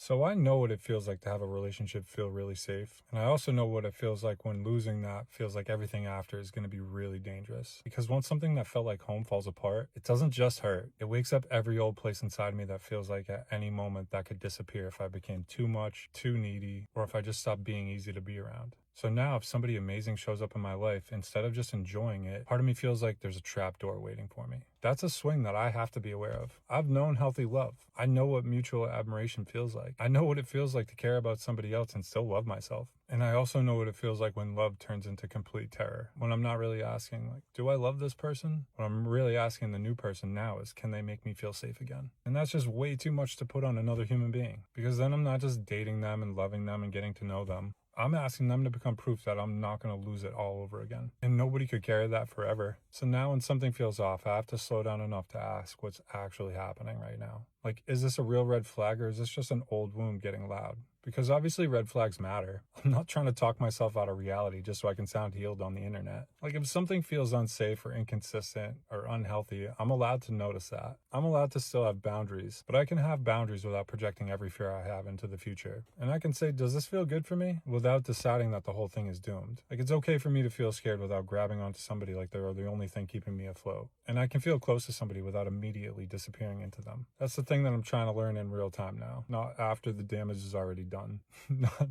So I know what it feels like to have a relationship feel really safe. And I also know what it feels like when losing that feels like everything after is going to be really dangerous. Because once something that felt like home falls apart, it doesn't just hurt. It wakes up every old place inside me that feels like at any moment that could disappear if I became too much, too needy, or if I just stopped being easy to be around. So now if somebody amazing shows up in my life, instead of just enjoying it, part of me feels like there's a trap door waiting for me. That's a swing that I have to be aware of. I've known healthy love. I know what mutual admiration feels like. I know what it feels like to care about somebody else and still love myself. And I also know what it feels like when love turns into complete terror. When I'm not really asking, like, do I love this person? What I'm really asking the new person now is, can they make me feel safe again? And that's just way too much to put on another human being. Because then I'm not just dating them and loving them and getting to know them. I'm asking them to become proof that I'm not going to lose it all over again. And nobody could carry that forever. So now when something feels off, I have to slow down enough to ask what's actually happening right now. Like, is this a real red flag or is this just an old wound getting loud? Because obviously red flags matter. I'm not trying to talk myself out of reality just so I can sound healed on the internet. Like, if something feels unsafe or inconsistent or unhealthy, I'm allowed to notice that. I'm allowed to still have boundaries, but I can have boundaries without projecting every fear I have into the future. And I can say, does this feel good for me? Without deciding that the whole thing is doomed. Like, it's okay for me to feel scared without grabbing onto somebody like they're the only thing keeping me afloat. And I can feel close to somebody without immediately disappearing into them. That's the thing that I'm trying to learn in real time now, not after the damage is already done.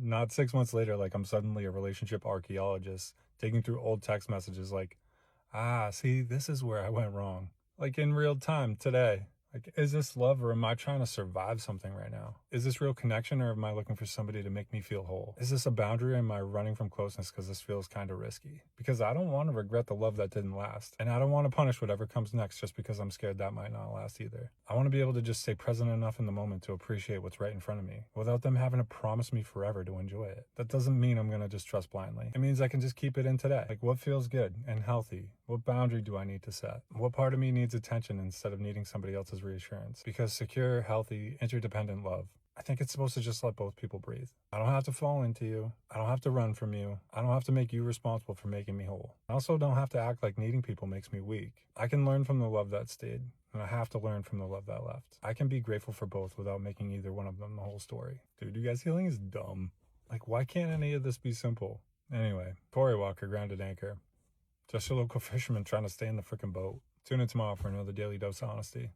Not 6 months later, like I'm suddenly a relationship archaeologist, digging through old text messages like, see, this is where I went wrong. Like in real time today. Like, is this love or am I trying to survive something right now? Is this real connection or am I looking for somebody to make me feel whole? Is this a boundary or am I running from closeness because this feels kind of risky? Because I don't want to regret the love that didn't last. And I don't want to punish whatever comes next just because I'm scared that might not last either. I want to be able to just stay present enough in the moment to appreciate what's right in front of me without them having to promise me forever to enjoy it. That doesn't mean I'm going to just trust blindly. It means I can just keep it in today. Like, what feels good and healthy? What boundary do I need to set? What part of me needs attention instead of needing somebody else's reassurance? Because secure, healthy, interdependent love, I think it's supposed to just let both people breathe. I don't have to fall into you. I don't have to run from you. I don't have to make you responsible for making me whole. I also don't have to act like needing people makes me weak. I can learn from the love that stayed, and I have to learn from the love that left. I can be grateful for both without making either one of them the whole story. Dude, you guys, healing is dumb. Like, why can't any of this be simple? Anyway, Cory Walker, Grounded Anchor. Just a local fisherman trying to stay in the frickin' boat. Tune in tomorrow for another daily dose of honesty.